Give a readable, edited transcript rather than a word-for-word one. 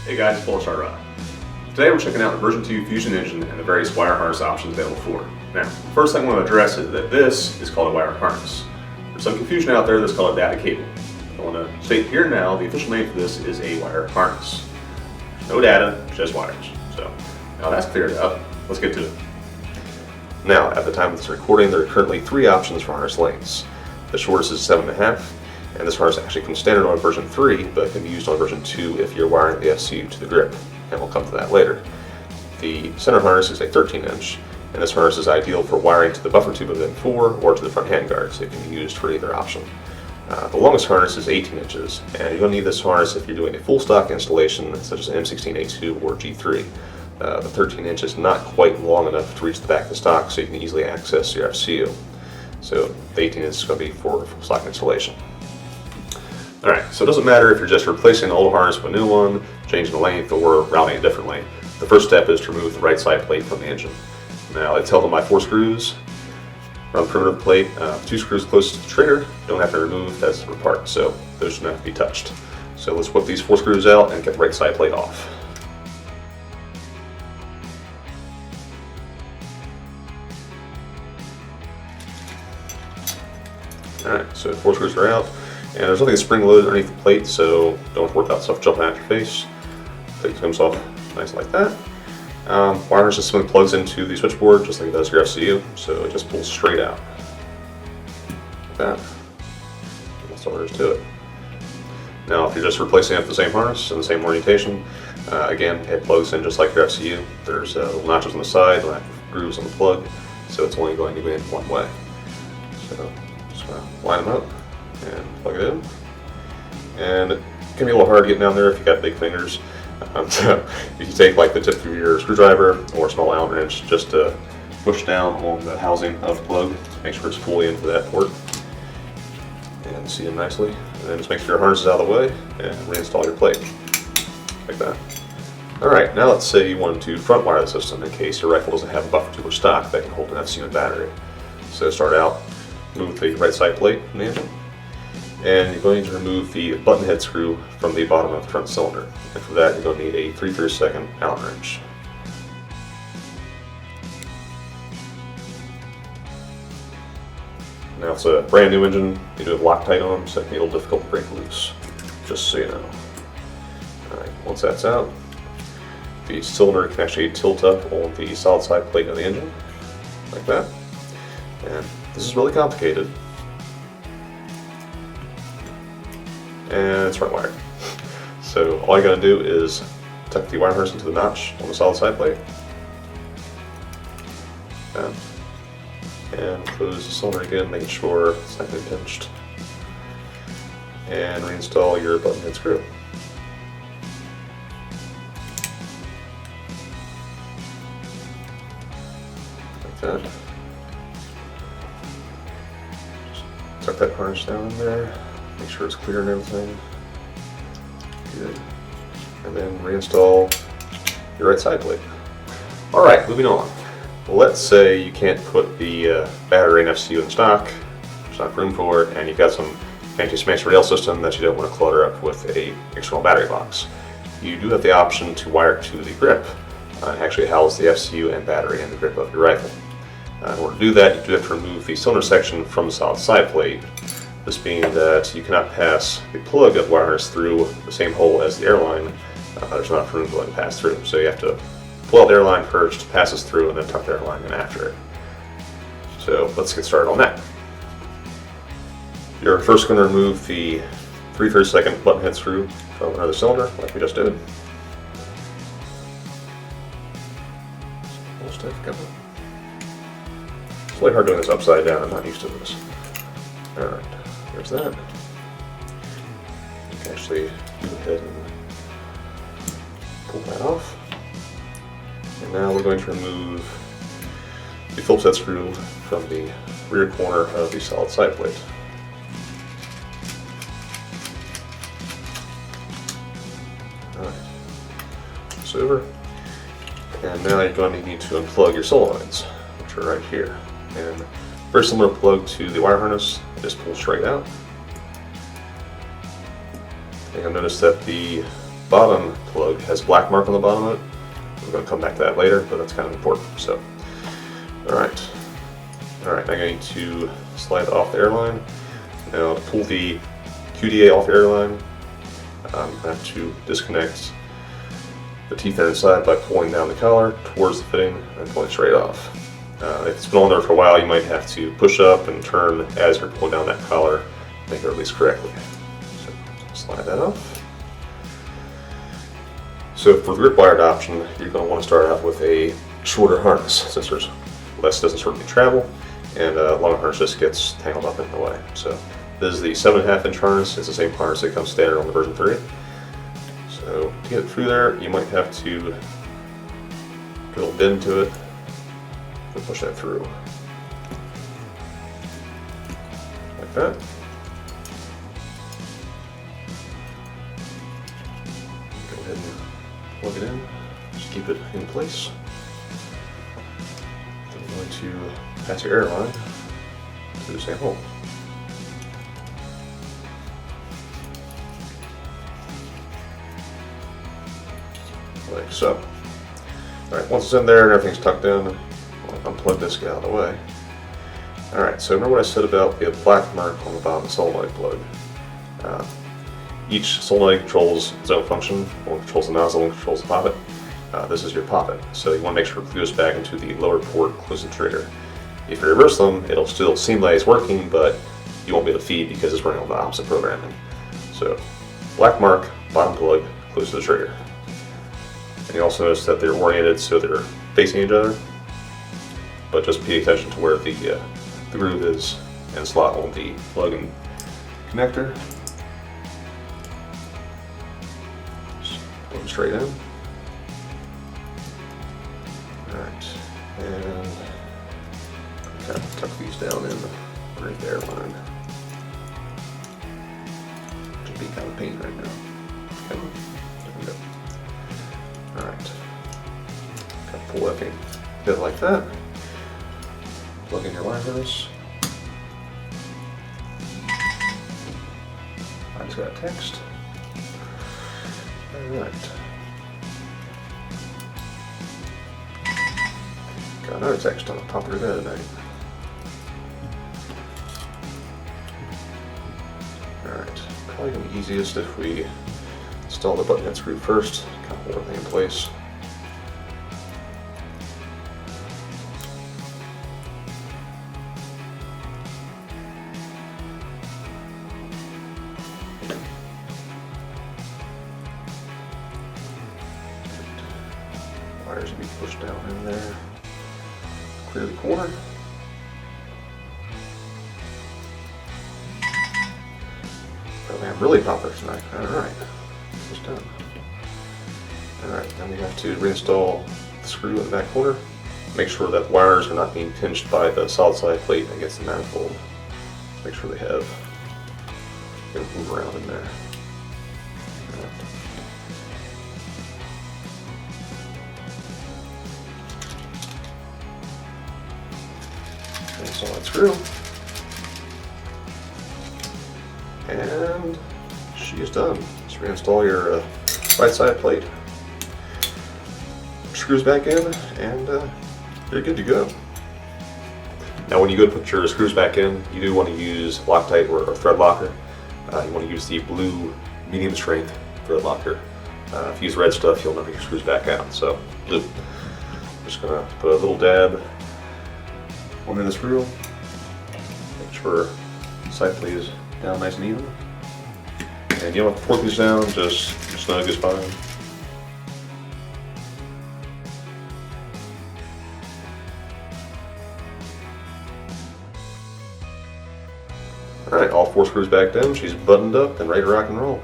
Hey guys, it's PolarStar Airsoft. Today we're checking out the version 2 Fusion engine and the various wire harness options available for it. Now, the first thing I want to address is that this is called a wire harness. There's some confusion out there that's called a data cable. I want to state here now the official name for this is a wire harness. No data, just wires. So, now that's cleared up, let's get to it. Now, at the time of this recording, there are currently 3 options for harness lengths. The shortest is 7.5, and this harness actually comes standard on version 3, but can be used on version 2 if you're wiring the FCU to the grip, and we'll come to that later. The center harness is a 13-inch, and this harness is ideal for wiring to the buffer tube of M4 or to the front handguard, so it can be used for either option. The longest harness is 18 inches, and you're going to need this harness if you're doing a full stock installation such as an M16A2 or G3. The 13 inch is not quite long enough to reach the back of the stock, so you can easily access your FCU. So the 18 inch is going to be for full stock installation. Alright, so it doesn't matter if you're just replacing the old harness with a new one, changing the length, or routing it differently. The first step is to remove the right side plate from the engine. Now it's held on by 4 screws. Around the perimeter of the plate, 2 screws closest to the trigger don't have to remove as separate parts, so those don't have to be touched. So let's whip these 4 screws out and get the right side plate off. Alright, so 4 screws are out, and there's nothing spring loaded underneath the plate, so don't worry about stuff jumping out your face. The plate comes off nice like that. Wire harness just simply plugs into the switchboard just like it does your FCU, so it just pulls straight out. Like that. That's all there is to it. Now if you're just replacing it with the same harness and the same orientation, again it plugs in just like your FCU. There's little notches on the side, little grooves on the plug, so it's only going to go in one way. So just line them up and plug it in. And it can be a little hard to get down there if you got big fingers. So if you take like the tip of your screwdriver or a small Allen wrench just to push down on the housing of the plug, make sure it's fully into that port and seat them nicely. And then just make sure your harness is out of the way and reinstall your plate like that. Alright, now let's say you want to front wire the system in case your rifle doesn't have a buffer tube or stock that can hold an FCU and battery. So start out, remove the right side plate from the engine, and you're going to remove the button head screw from the bottom of the front cylinder. And for that, you're going to need a 3/32 Allen wrench. Now it's a brand new engine. You do have Loctite on them, so it can be a little difficult to break loose, just so you know. Alright, once that's out, the cylinder can actually tilt up on the solid side plate of the engine, like that. And this is really complicated. And it's front wired. So all you gotta do is tuck the wire harness into the notch on the solid side plate. And close the cylinder again, making sure it's not getting pinched. And reinstall your button head screw. Like that. Just tuck that harness down in there. Make sure it's clear and everything. Good. And then reinstall your right side plate. Alright, moving on. Let's say you can't put the battery and FCU in stock, there's not room for it, and you've got some fancy smashed rail system that you don't want to clutter up with a external battery box. You do have the option to wire it to the grip. Actually house the FCU and battery in the grip of your rifle. In order to do that, you do have to remove the cylinder section from the solid side plate. This being that you cannot pass the plug of wire harness through the same hole as the airline. There's not enough room to pass through. So you have to pull out the airline first, pass this through, and then tuck the airline in after it. So let's get started on that. You're first going to remove the 3/32 button head screw from another cylinder, like we just did. It's really hard doing this upside down. I'm not used to this. Alright. There's that. You can actually go ahead and pull that off. And now we're going to remove the Phillips head screw from the rear corner of the solid side plate. Alright. This over. And now you're going to need to unplug your solenoids, which are right here. And very similar plug to the wire harness, just pull straight out. And you'll notice that the bottom plug has a black mark on the bottom of it. We're going to come back to that later, but that's kind of important. So, alright, I'm going to slide off the airline. Now to pull the QDA off the airline, I'm going to have to disconnect the teeth inside by pulling down the collar towards the fitting and pulling straight off. If it's been on there for a while, you might have to push up and turn as you're pulling down that collar to make it release correctly. So slide that off. So for the grip wired option, you're going to want to start out with a shorter harness, since there's less distance for it to travel, and a longer harness just gets tangled up in the way. So this is the 7.5 inch harness. It's the same harness that comes standard on the version 3. So to get it through there, you might have to drill a bit into it and push that through. Like that. Go ahead and plug it in. Just keep it in place. Then you're going to pass your airline through the same hole. Like so. Alright, once it's in there and everything's tucked in, I'll unplug this guy out of the way. Alright, so remember what I said about the black mark on the bottom of the solenoid plug. Each solenoid controls its own function. One controls the nozzle, one controls the poppet. This is your poppet, so you want to make sure it goes back into the lower port close to the trigger. If you reverse them, it'll still seem like it's working, but you won't be able to feed because it's running on the opposite programming. So, black mark, bottom plug, close to the trigger. And you also notice that they're oriented so they're facing each other, but just pay attention to where the groove is and slot on the plug and connector. Just plug them straight in. Alright, and kind of tuck these down in underneath the airline. Just being kind of a pain right now. Okay, there we go. Alright, kind of pull that thing together like that. Plug in your wire harness. I just got a text. Alright. Got another text on the top of your bed tonight. Alright, probably going to be easiest if we install the button head screw first, kind of hold everything in place. Wires will be pushed down in there. Clear the corner. Oh man, really popular tonight. Alright, it's done. Alright, then we have to reinstall the screw in the back corner. Make sure that the wires are not being pinched by the solid side plate against the manifold. Make sure they have, they move around in there. Install that screw, and she is done. Just reinstall your right side plate, screws back in, and you're good to go. Now when you go to put your screws back in, you do want to use Loctite or thread locker. You want to use the blue medium strength thread locker. If you use red stuff, you'll never get your screws back out. So blue. Just gonna put a little dab under the screw. Make sure the side plate is down nice and even. And you don't have to fork these down, just snug is fine. Alright, all 4 screws back in, she's buttoned up and ready to rock and roll.